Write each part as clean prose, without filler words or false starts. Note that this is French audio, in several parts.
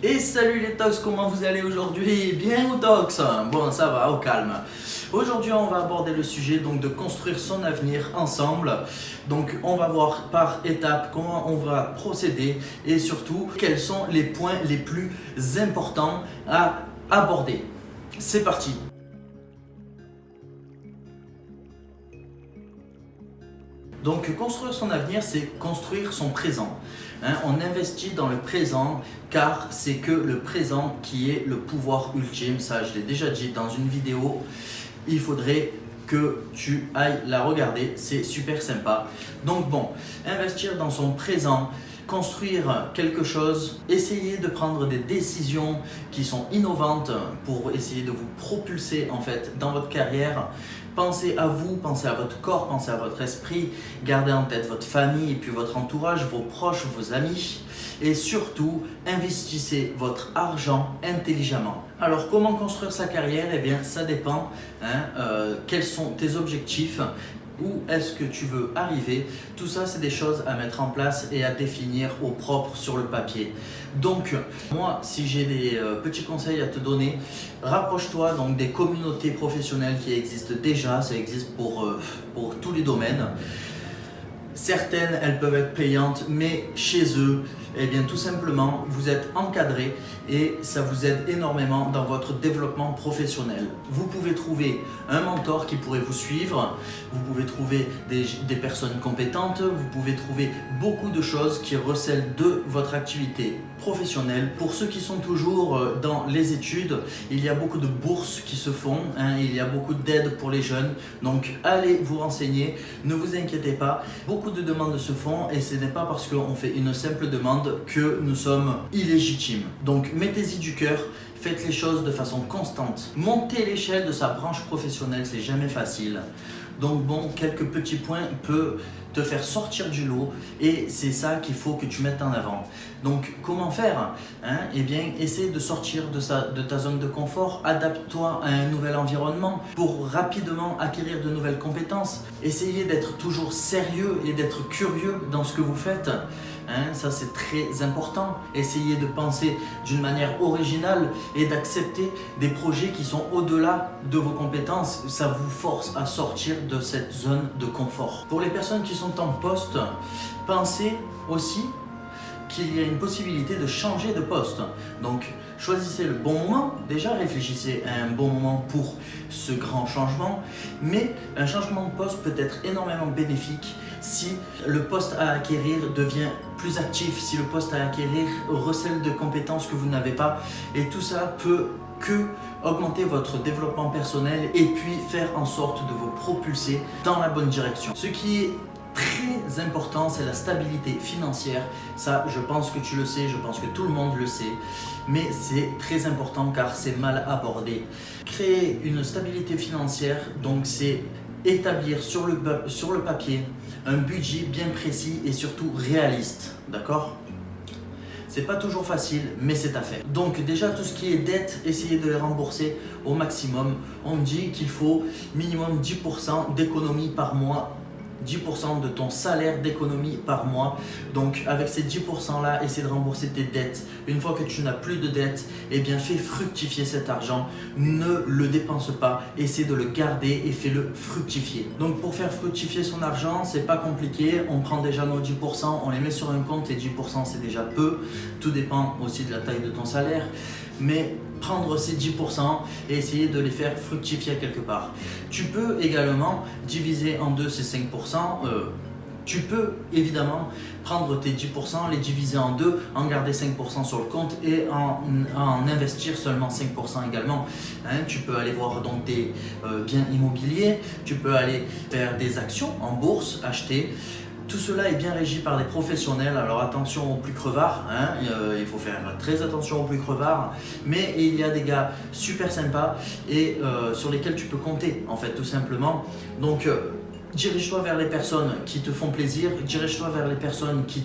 Et salut les tox, comment vous allez aujourd'hui? Bien ou tox? Bon, ça va, au calme. Aujourd'hui, on va aborder le sujet donc de construire son avenir ensemble. Donc, on va voir par étapes comment on va procéder et surtout quels sont les points les plus importants à aborder. C'est parti. Donc construire son avenir, c'est construire son présent. On investit dans le présent car c'est que le présent qui est le pouvoir ultime. Ça, je l'ai déjà dit dans une vidéo. Il faudrait que tu ailles la regarder, c'est super sympa. Donc bon, investir dans son présent, construire quelque chose, essayer de prendre des décisions qui sont innovantes pour essayer de vous propulser en fait dans votre carrière. Pensez à vous, pensez à votre corps, pensez à votre esprit, gardez en tête votre famille et puis votre entourage, vos proches, vos amis et surtout investissez votre argent intelligemment. Alors comment construire sa carrière? Eh bien ça dépend, quels sont tes objectifs, où est-ce que tu veux arriver. Tout ça, c'est des choses à mettre en place et à définir au propre sur le papier. Donc, moi, si j'ai des petits conseils à te donner, rapproche-toi donc des communautés professionnelles qui existent déjà. Ça existe pour tous les domaines. Certaines, elles peuvent être payantes, mais chez eux, eh bien, tout simplement, vous êtes encadré et ça vous aide énormément dans votre développement professionnel. Vous pouvez trouver un mentor qui pourrait vous suivre, vous pouvez trouver des personnes compétentes, vous pouvez trouver beaucoup de choses qui recèlent de votre activité professionnelle. Pour ceux qui sont toujours dans les études, il y a beaucoup de bourses qui se font, il y a beaucoup d'aides pour les jeunes, donc allez vous renseigner, ne vous inquiétez pas, beaucoup de demandes se font et ce n'est pas parce qu'on fait une simple demande que nous sommes illégitimes. Donc mettez-y du cœur, faites les choses de façon constante. Monter l'échelle de sa branche professionnelle, c'est jamais facile. Donc bon, quelques petits points peuvent te faire sortir du lot et c'est ça qu'il faut que tu mettes en avant. Donc comment faire? Eh bien, essaie de sortir de ta zone de confort, adapte-toi à un nouvel environnement pour rapidement acquérir de nouvelles compétences. Essayez d'être toujours sérieux et d'être curieux dans ce que vous faites. Ça c'est très important. Essayez de penser d'une manière originale et d'accepter des projets qui sont au-delà de vos compétences. Ça vous force à sortir de cette zone de confort. Pour les personnes qui sont en poste, pensez aussi qu'il y a une possibilité de changer de poste. Donc choisissez le bon moment, déjà réfléchissez à un bon moment pour ce grand changement, mais un changement de poste peut être énormément bénéfique si le poste à acquérir devient plus actif, si le poste à acquérir recèle de compétences que vous n'avez pas, et tout ça peut que augmenter votre développement personnel et puis faire en sorte de vous propulser dans la bonne direction. Ce qui est très important, c'est la stabilité financière. Ça, je pense que tu le sais, je pense que tout le monde le sait, mais c'est très important car c'est mal abordé. Créer une stabilité financière, donc c'est établir sur le papier un budget bien précis et surtout réaliste, d'accord? C'est pas toujours facile, mais c'est à faire. Donc déjà, tout ce qui est dette, essayez de les rembourser au maximum. On dit qu'il faut minimum 10% d'économie par mois, 10% de ton salaire d'économie par mois. Donc avec ces 10% là, essaie de rembourser tes dettes. Une fois que tu n'as plus de dettes, eh bien fais fructifier cet argent. Ne le dépense pas, essaie de le garder et fais-le fructifier. Donc pour faire fructifier son argent, c'est pas compliqué. On prend déjà nos 10%, on les met sur un compte et 10% c'est déjà peu. Tout dépend aussi de la taille de ton salaire. Mais prendre ces 10% et essayer de les faire fructifier quelque part. Tu peux également diviser en deux ces 5%. Tu peux évidemment prendre tes 10%, les diviser en deux, en garder 5% sur le compte et en investir seulement 5% également. Tu peux aller voir donc des biens immobiliers, tu peux aller faire des actions en bourse, acheter. Tout cela est bien régi par des professionnels, alors attention aux plus crevards, il faut faire très attention aux plus crevards, mais il y a des gars super sympas et sur lesquels tu peux compter en fait tout simplement. Donc dirige-toi vers les personnes qui te font plaisir, dirige-toi vers les personnes qui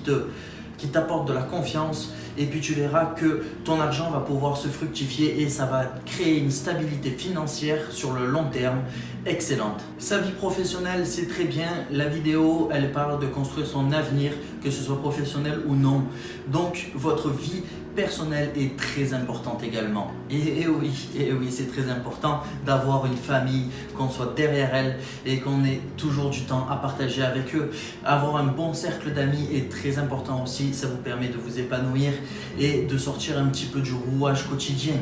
t'apportent de la confiance et puis tu verras que ton argent va pouvoir se fructifier et ça va créer une stabilité financière sur le long terme excellente. Sa vie professionnelle, c'est très bien. La vidéo, elle parle de construire son avenir, que ce soit professionnel ou non. Donc, votre vie personnelle est très importante également. Et oui, c'est très important d'avoir une famille, qu'on soit derrière elle et qu'on ait toujours du temps à partager avec eux. Avoir un bon cercle d'amis est très important aussi, ça vous permet de vous épanouir et de sortir un petit peu du rouage quotidien.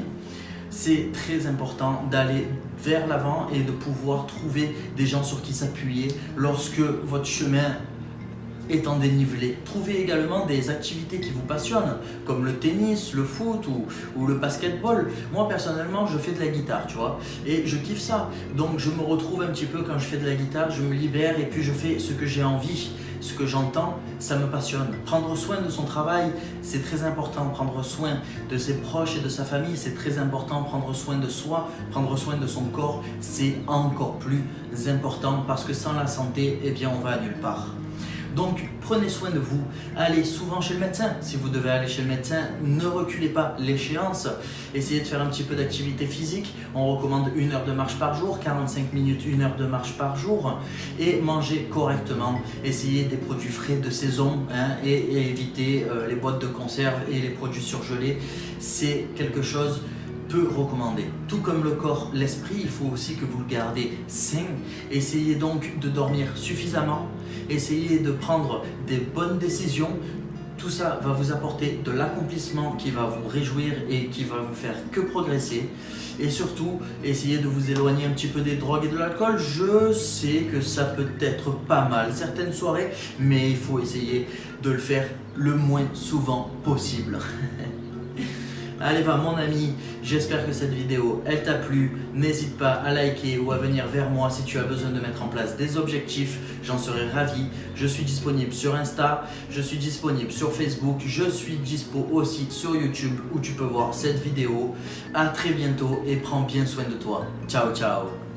C'est très important d'aller vers l'avant et de pouvoir trouver des gens sur qui s'appuyer lorsque votre chemin est en dénivelé. Trouvez également des activités qui vous passionnent, comme le tennis, le foot ou le basketball. Moi personnellement, je fais de la guitare, tu vois, et je kiffe ça. Donc je me retrouve un petit peu quand je fais de la guitare, je me libère et puis je fais ce que j'ai envie, ce que j'entends, ça me passionne. Prendre soin de son travail, c'est très important. Prendre soin de ses proches et de sa famille, c'est très important. Prendre soin de soi, prendre soin de son corps, c'est encore plus important parce que sans la santé, eh bien on va à nulle part. Donc prenez soin de vous, allez souvent chez le médecin. Si vous devez aller chez le médecin, ne reculez pas l'échéance. Essayez de faire un petit peu d'activité physique. On recommande 1 heure de marche par jour, 45 minutes, 1 heure de marche par jour. Et mangez correctement. Essayez des produits frais de saison et évitez les boîtes de conserve et les produits surgelés. C'est quelque chose peu recommandé. Tout comme le corps, l'esprit, il faut aussi que vous le gardez sain. Essayez donc de dormir suffisamment. Essayez de prendre des bonnes décisions. Tout ça va vous apporter de l'accomplissement qui va vous réjouir et qui va vous faire que progresser. Et surtout, essayez de vous éloigner un petit peu des drogues et de l'alcool. Je sais que ça peut être pas mal certaines soirées, mais il faut essayer de le faire le moins souvent possible. Allez va mon ami, j'espère que cette vidéo elle t'a plu. N'hésite pas à liker ou à venir vers moi si tu as besoin de mettre en place des objectifs, j'en serai ravi. Je suis disponible sur Insta, je suis disponible sur Facebook, je suis dispo aussi sur YouTube où tu peux voir cette vidéo. À très bientôt et prends bien soin de toi. Ciao ciao.